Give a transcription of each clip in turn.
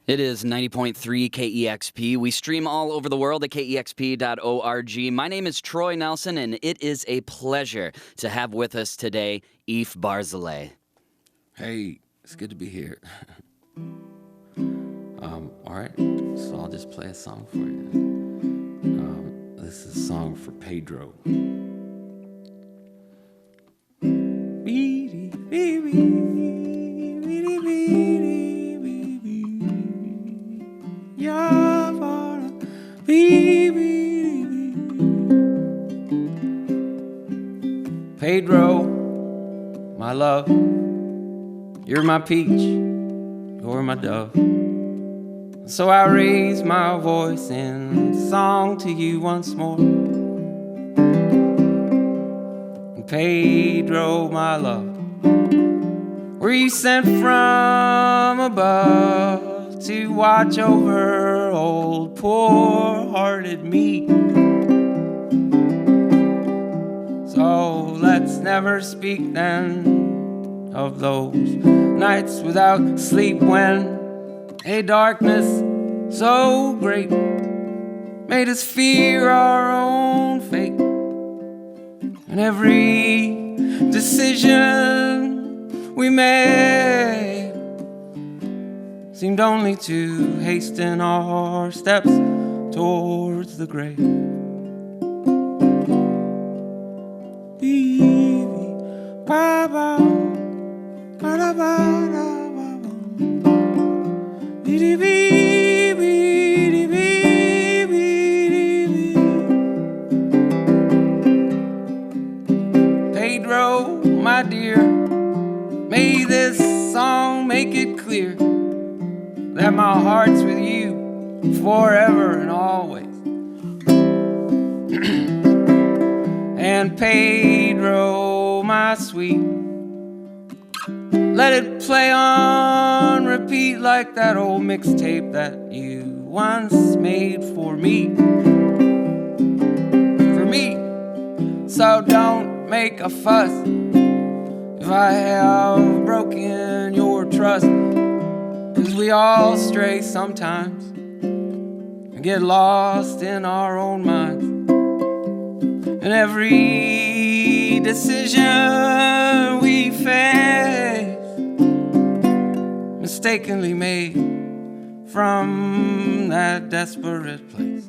It is 90.3 KEXP. We stream all over the world at KEXP.org. My name is Troy Nelson, and it is a pleasure to have with us today Eef Barzelay. Hey, it's good to be here. All right, so I'll just play a song for you. This is a song for PEDRO. PEDRO, my love, you're my peach, you're my dove. So I raise my voice in song to you once more. And PEDRO, my love, were you sent from above to watch over old poor-hearted me? So let's never speak then of those nights without sleep when a darkness so great made us fear our own fate. And every decision we made seemed only to hasten our steps towards the grave. PEDRO, my dear, may this song make it clear that my heart's with you forever and always. And PEDRO, my sweet, let it play on repeat like that old mixtape that you once made for me. For me. So don't make a fuss if I have broken your trust, 'cause we all stray sometimes and get lost in our own minds. And every decision we face mistakenly made from that desperate place.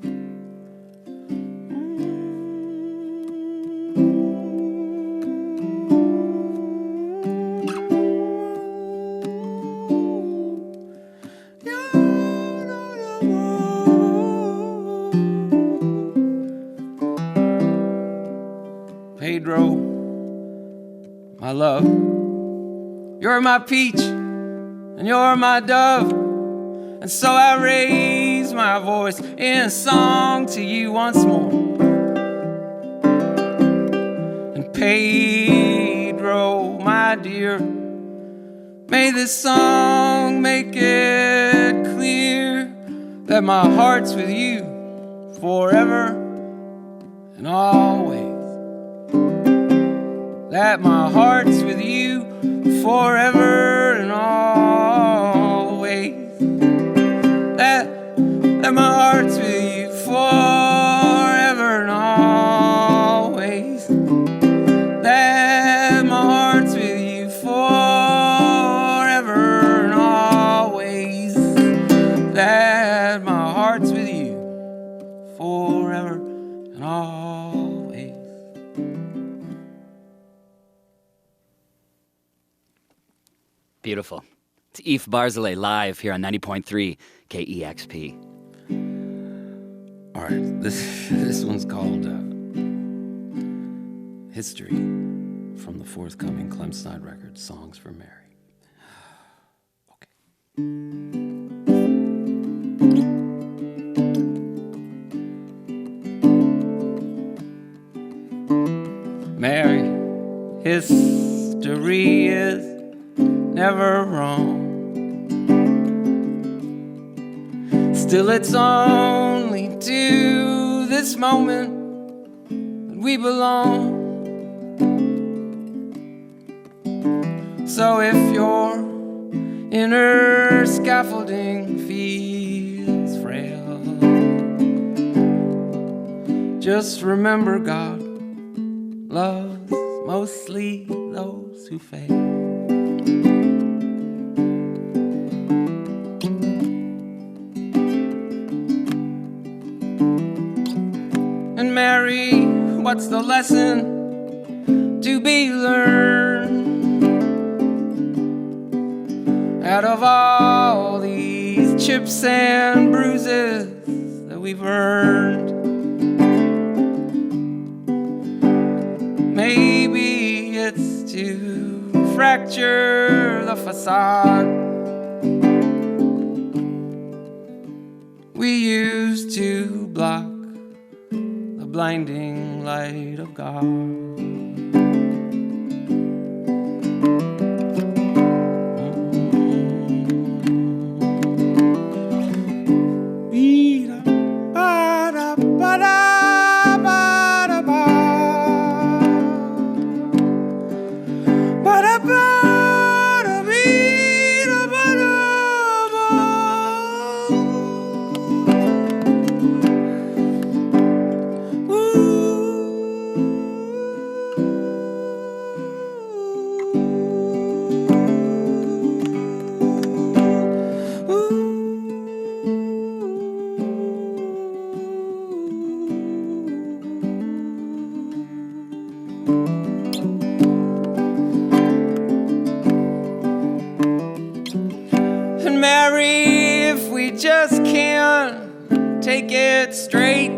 PEDRO, my love, you're my peach and you're my dove. And so I raise my voice in song to you once more. And PEDRO, my dear, may this song make it clear that my heart's with you forever and always. That my heart's with you forever and always. That my heart's with you forever and always. That my heart's with you forever and always. That my heart's with you forever and always. Beautiful. It's Eef Barzelay live here on 90.3 KEXP. All right, this one's called History from the forthcoming Clemside record, Songs for Mary. Okay. Mary, history is never wrong. Still, it's only to this moment that we belong. So if you're inner scaffolding feels frail. Just remember, God loves mostly those who fail. And Mary, what's the lesson to be learned out of all these chips and bruises that we've earned? Maybe it's to fracture the facade we used to block the blinding light of God. And Mary, if we just can't take it straight,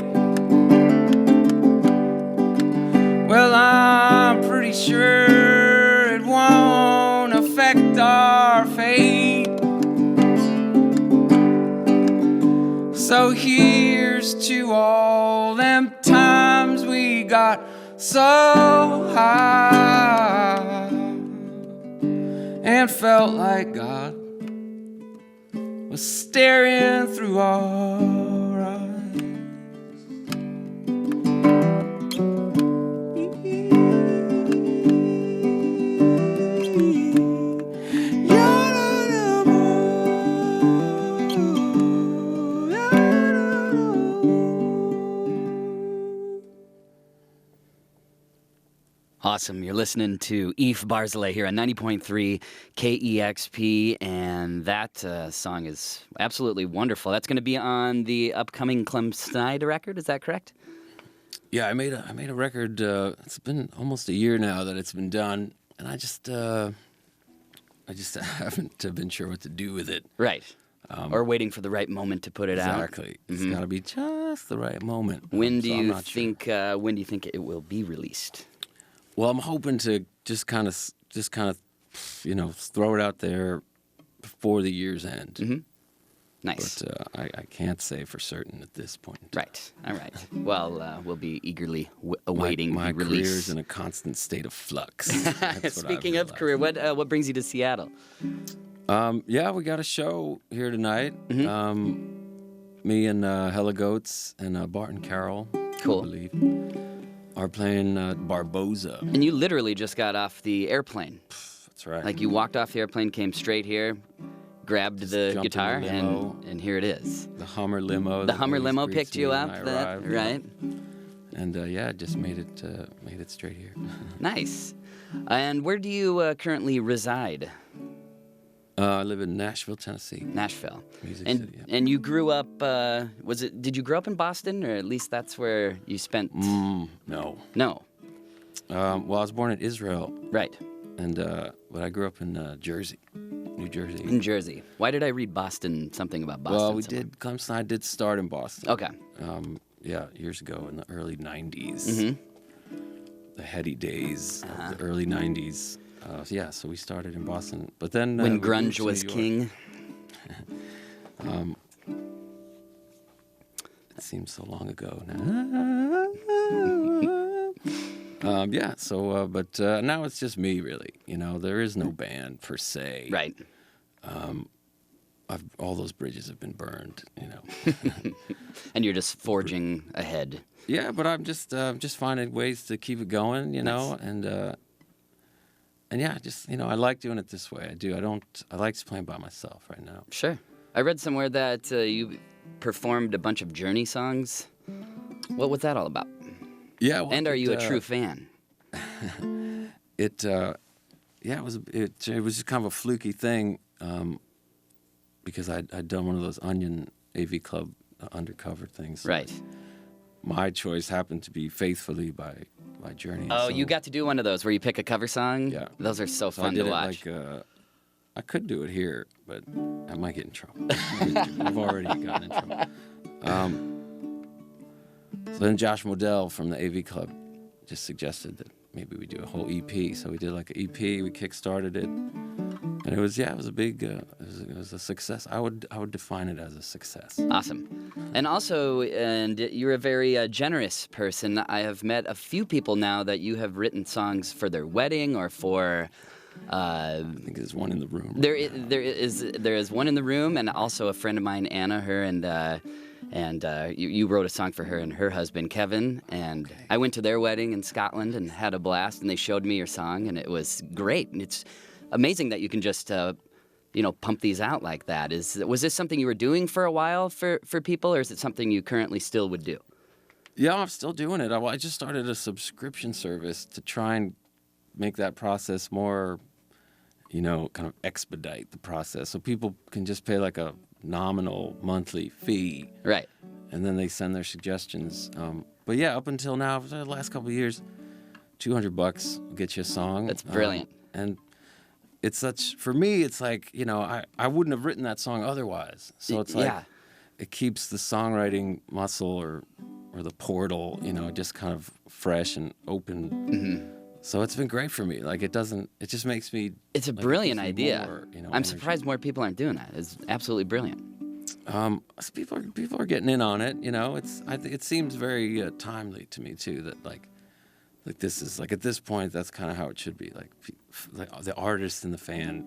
well, I'm pretty sure it won't affect our fate. So here's to all them times we got so high and felt like God was staring through our eyes. Awesome. You're listening to Eef Barzelay here on 90.3 KEXP, and that song is absolutely wonderful. That's going to be on the upcoming Clem Snyder record, is that correct? Yeah, I made a record. It's been almost a year now that it's been done, and I just haven't been sure what to do with it. Right. Or waiting for the right moment to put it out. Exactly. It's got to be just the right moment. When do you think it will be released? Well, I'm hoping to just kind of, throw it out there before the year's end. Mm-hmm. Nice. But I can't say for certain at this point. Right. All right. Well, we'll be eagerly awaiting my the release. career's in a constant state of flux. Speaking of career, what brings you to Seattle? Yeah, we got a show here tonight. Mm-hmm. Me and Hella Goats and Bart and Carol, Cool. I believe, are playing Barboza. And you literally just got off the airplane. That's right. Like you walked off the airplane, came straight here, grabbed the jumped guitar, in the limo. and here it is. The Hummer limo. The Hummer limo picked you up, arrived, right? And just made it straight here. Nice. And where do you currently reside? I live in Nashville, Tennessee. Nashville. Music and City, yeah. And you grew up, did you grow up in Boston, or at least that's where you spent? No. No. Well, I was born in Israel. Right. But I grew up in Jersey, New Jersey. In Jersey. Why did I read Boston, something about Boston? Well, Clem Snyder did start in Boston. Okay. Years ago in the early 90s. Mm-hmm. The heady days of the early 90s. So we started in Boston. But then when grunge was king. It seems so long ago now. But now it's just me, really. There is no band per se. Right. All those bridges have been burned, And you're just forging ahead. Yeah, but I'm just finding ways to keep it going, Nice. and yeah, just I like doing it this way. I do. I like just playing by myself right now. Sure. I read somewhere that you performed a bunch of Journey songs. What was that all about? Yeah. Well, and are you a true fan? It was just kind of a fluky thing because I'd done one of those Onion AV Club undercover things. Right. My choice happened to be "Faithfully" by Journey. Oh, so, you got to do one of those where you pick a cover song? Yeah. Those are so fun I did to watch. I could do it here, but I might get in trouble. I've already gotten in trouble. So then Josh Modell from the AV Club just suggested that maybe we do a whole EP. So we did like an EP. We kickstarted it, and it was a big, it was a success. I would define it as a success. Awesome. And also, you're a very generous person. I have met a few people now that you have written songs for their wedding or for. I think there's one in the room. There is one in the room, and also a friend of mine, Anna, and you wrote a song for her and her husband, Kevin, and okay. I went to their wedding in Scotland and had a blast, and they showed me your song, and it was great. And it's amazing that you can just, pump these out like that. Was this something you were doing for a while for people, or is it something you currently still would do? Yeah, I'm still doing it. I just started a subscription service to try and make that process more, kind of expedite the process, so people can just pay like a nominal monthly fee, right? And then they send their suggestions. But yeah, up until now, for the last couple of years, $200 will get you a song. That's brilliant. And it's for me, it's like I wouldn't have written that song otherwise. So it's like it keeps the songwriting muscle or the portal, just kind of fresh and open. Mm-hmm. So it's been great for me. Like it just makes me. It's a brilliant idea. More, I'm energy. surprised more people aren't doing that. It's absolutely brilliant. People are getting in on it. It seems very timely to me too. That like this is like at this point that's kind of how it should be. Like the artist and the fan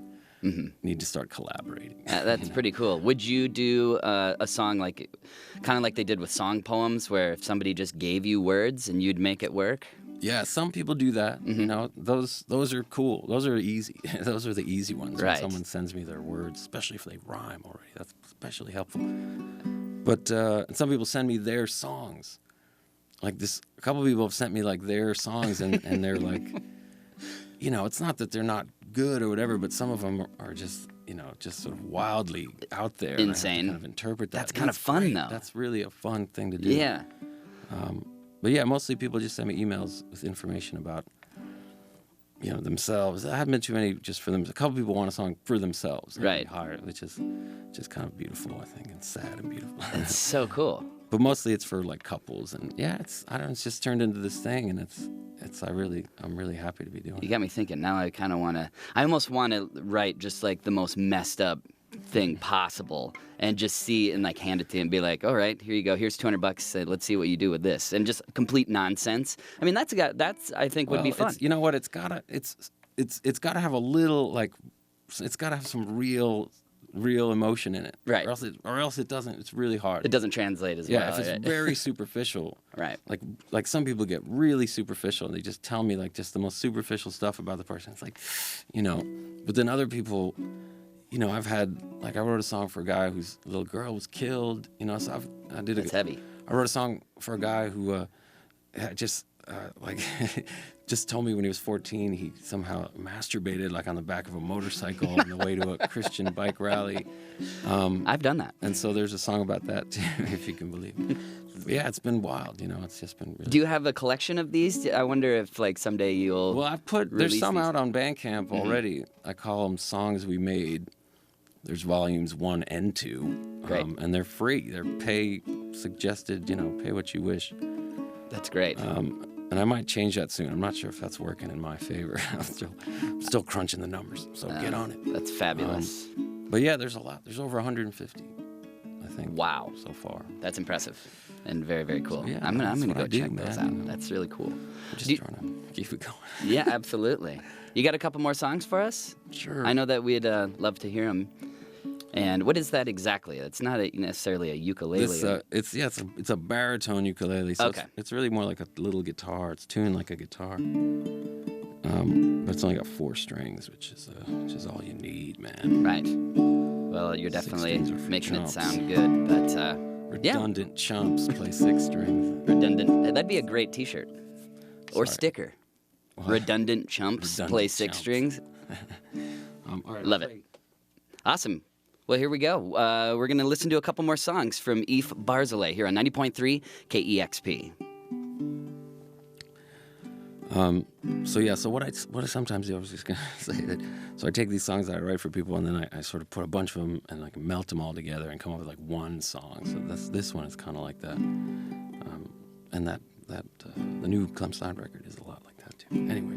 need to start collaborating. That's pretty cool. Would you do a song kind of like they did with song poems, where if somebody just gave you words and you'd make it work? Yeah, some people do that. Mm-hmm. Those are cool. Those are easy. Those are the easy ones. Right. When someone sends me their words, especially if they rhyme already. That's especially helpful. But some people send me their songs. Like this, a couple of people have sent me like their songs, and they're like, it's not that they're not good or whatever, but some of them are just, just sort of wildly out there. Insane. And I have to kind of interpret that. That's kind of fun, great. though. That's really a fun thing to do. Yeah. But yeah, mostly people just send me emails with information about, themselves. I haven't been too many just for them. A couple people want a song for themselves, right? Which is just kind of beautiful, I think, and sad and beautiful. It's so cool. But mostly it's for like couples, and yeah, it's just turned into this thing, and I'm really happy to be doing it. You got me thinking. Now I almost want to write just like the most messed up thing possible and just see and like hand it to him and be like, all right, here you go, here's $200, let's see what you do with this, and just complete nonsense. I mean, that's I think would be fun. You know what, it's gotta have a little, like, it's gotta have some real emotion in it, right? Or else it doesn't. It's really hard. It doesn't translate as well. Yeah, if it's very superficial, right? Like some people get really superficial and they just tell me like just the most superficial stuff about the person. It's like, but then other people, I've had, like, I wrote a song for a guy whose little girl was killed, so That's heavy. I wrote a song for a guy who just told me when he was 14 he somehow masturbated like on the back of a motorcycle on the way to a Christian bike rally. I've done that. And so there's a song about that too, if you can believe it. But yeah, it's been wild, it's just been really... Do you have a collection of these? I wonder if like someday you'll... Well, there's some out on Bandcamp already. I call them Songs We Made. There's volumes 1 and 2. Great. And they're free. They're pay suggested, pay what you wish. That's great. And I might change that soon. I'm not sure if that's working in my favor. I'm still crunching the numbers, so get on it. That's fabulous. But yeah, there's a lot. There's over 150, I think. Wow. So far. That's impressive and very, very cool. So, yeah, I'm gonna go check those out. Man. That's really cool. I'm just trying to keep it going. Yeah, absolutely. You got a couple more songs for us? Sure. I know that we'd love to hear them. And what is that exactly? It's not necessarily a ukulele. It's a baritone ukulele. So okay. It's really more like a little guitar. It's tuned like a guitar. But it's only got 4 strings, which is all you need, man. Right. Well, you're definitely making it sound good, but redundant chumps play 6 strings. Redundant. That'd be a great T-shirt or sticker. What? Redundant chumps play 6 strings. All right, Love it. Awesome. Well, here we go. We're going to listen to a couple more songs from Eef Barzelay here on 90.3 KEXP. So what I sometimes do, I was just gonna say that. So I take these songs that I write for people, and then I sort of put a bunch of them and like melt them all together and come up with like one song. So this one is kind of like that, and that the new Clem Stein record is a lot like that too. Anyway,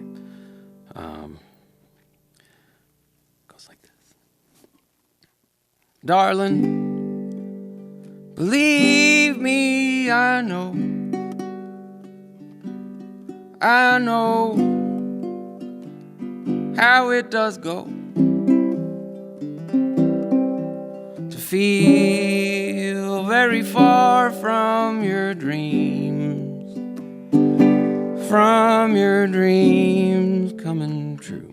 goes like this. Darling, believe me, I know how it does go to feel very far from your dreams coming true.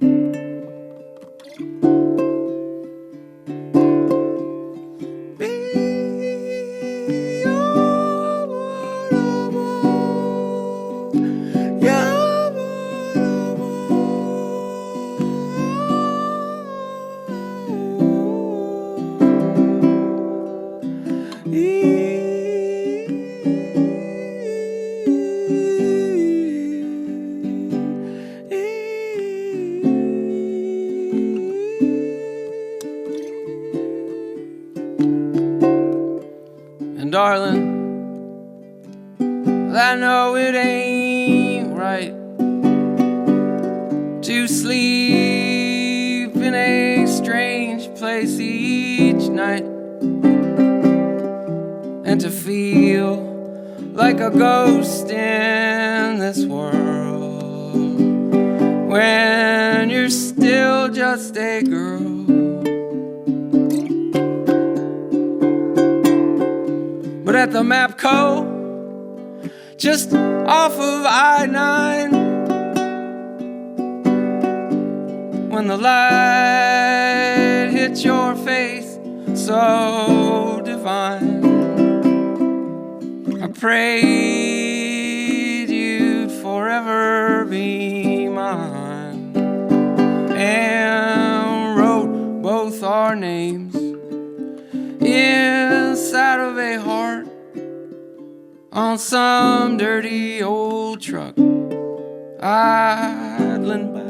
And darling, I know it ain't right to sleep in a strange place each night and to feel like a ghost in this world when you're still just a girl. But at the Mapco, just off of I-9, when the light hits your face so divine, I prayed you'd forever be mine, and wrote both our names inside of a heart on some dirty old truck idling by.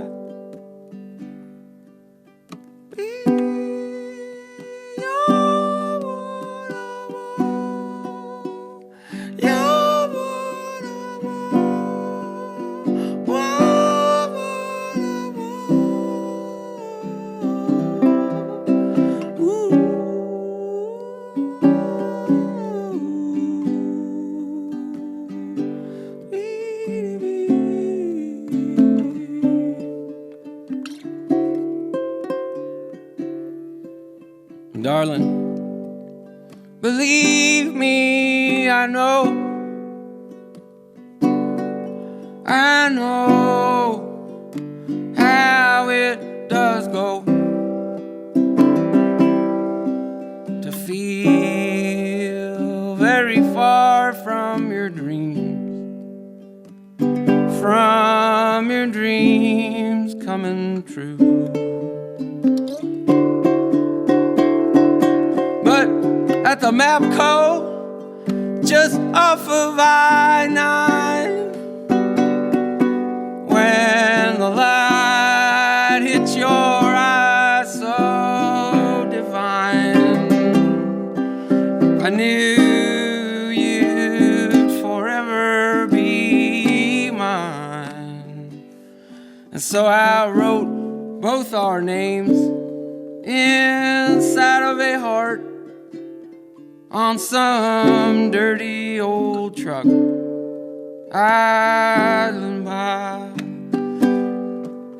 Darling, believe me, I know how it does go to feel very far from your dreams coming true. At the Mapco, just off of I-9, when the light hits your eyes so divine, I knew you'd forever be mine. And so I wrote both our names inside of a heart on some dirty old truck idling by.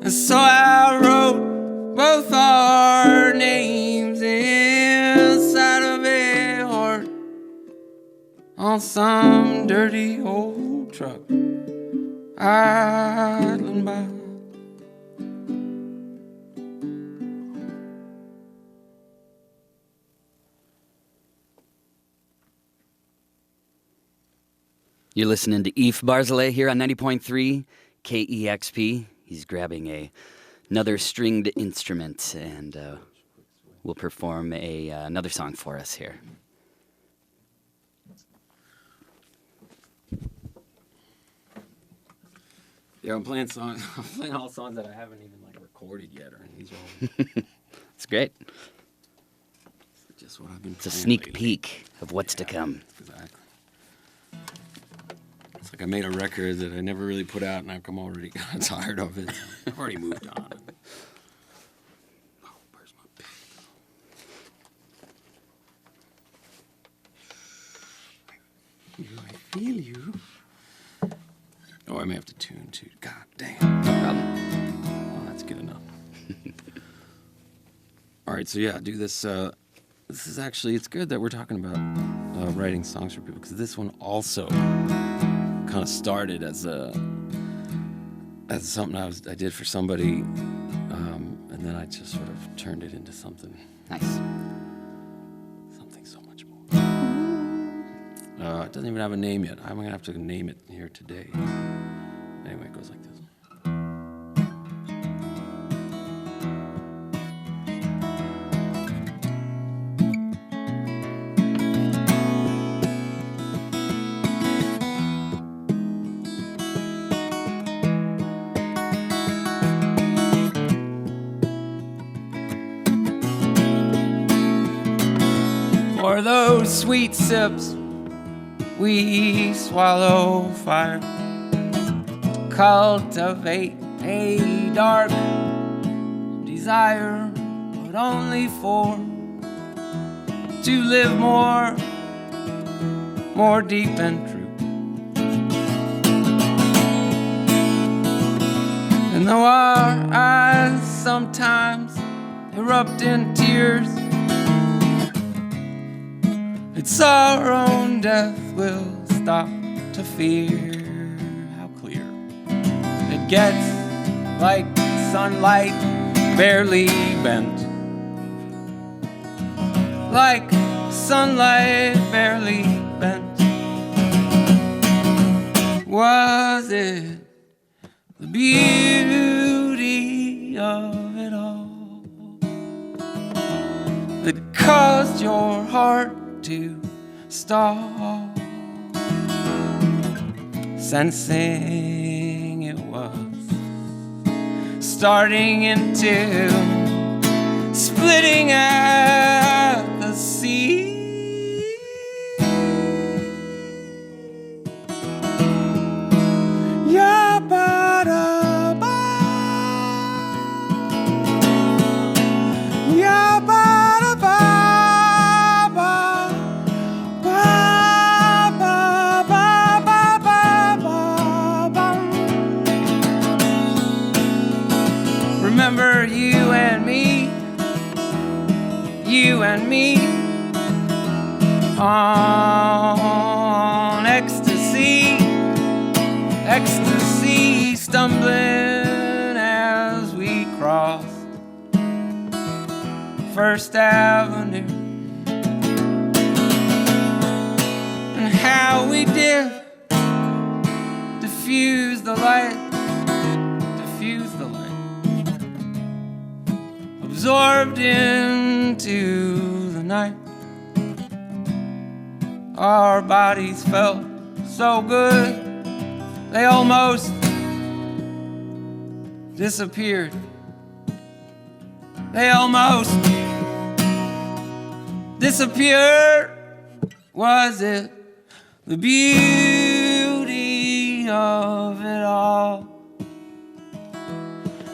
And so I wrote both our names inside of a heart on some dirty old truck idling by. You're listening to Eef Barzelay here on 90.3 KEXP. He's grabbing another stringed instrument and will perform another song for us here. Yeah, I'm playing songs. I'm playing all songs that I haven't even recorded yet, or these are. It's great. Just what I've been. It's a sneak peek of what's to come. Exactly. It's like I made a record that I never really put out, and I'm already kind of tired of it. I've already moved on. Oh, where's my pen? I feel you. Oh, I may have to tune too. God damn. No problem. Oh, that's good enough. All right, so yeah, do this. This is actually, it's good that we're talking about writing songs for people, because this one also kind of started as something I did for somebody, and then I just sort of turned it into something so much more. It doesn't even have a name yet. I'm gonna have to name it here today. Anyway, it goes like this. For those sweet sips we swallow fire, cultivate a dark desire, but only for to live more deep and true. And though our eyes sometimes erupt in tears, it's our own death we'll stop to fear. How clear it gets, like sunlight barely bent, like sunlight barely bent. Was it the beauty of it all that caused your heart to stall, sensing it was starting into splitting at the sea? Ya-ba-da-ba, ya-ba-da-ba. Remember you and me on ecstasy, stumbling as we crossed First Avenue, and how we did diffuse the light, absorbed into the night. Our bodies felt so good, they almost disappeared. They almost disappeared. Was it the beauty of it all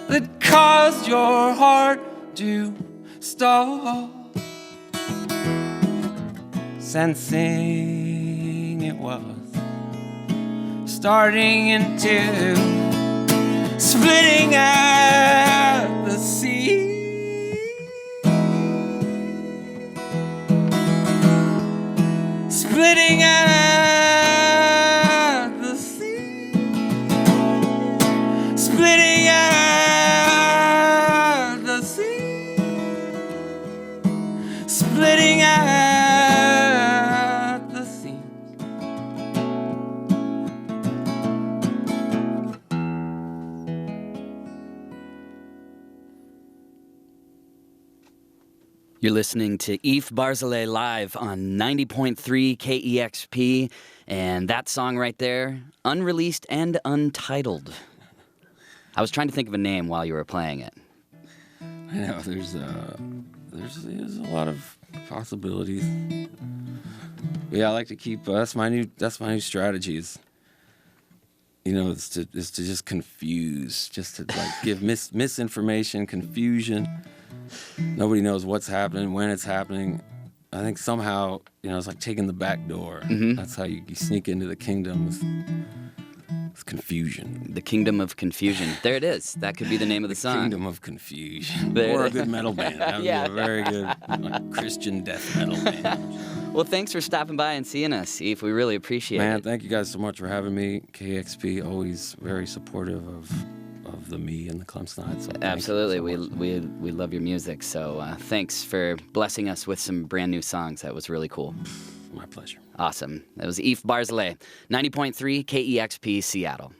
that caused your heart to stall, sensing it was starting into splitting at the sea, splitting at the sea, splitting at the sea, splitting at the seams. You're listening to Eef Barzelay live on 90.3 KEXP, and that song right there, unreleased and untitled. I was trying to think of a name while you were playing it. I know there's a lot of possibilities. But yeah, I like to keep. That's my new strategies. You know, is to just confuse, just to like give misinformation, confusion. Nobody knows what's happening, when it's happening. I think somehow, you know, it's like taking the back door. Mm-hmm. That's how you sneak into the kingdom. It's confusion. The Kingdom of Confusion. There it is. That could be the name of the song. Kingdom of Confusion. There Or a good metal band. That would Yeah. be a very good Christian death metal band. Well, thanks for stopping by and seeing us, Eef. We really appreciate Man, it. thank you guys so much for having me. KEXP, always very supportive of the me and the Clemsnide. So Absolutely. thank you so much. We love your music. So thanks for blessing us with some brand new songs. That was really cool. My pleasure. Awesome. That was Eef Barzelay, 90.3 KEXP Seattle.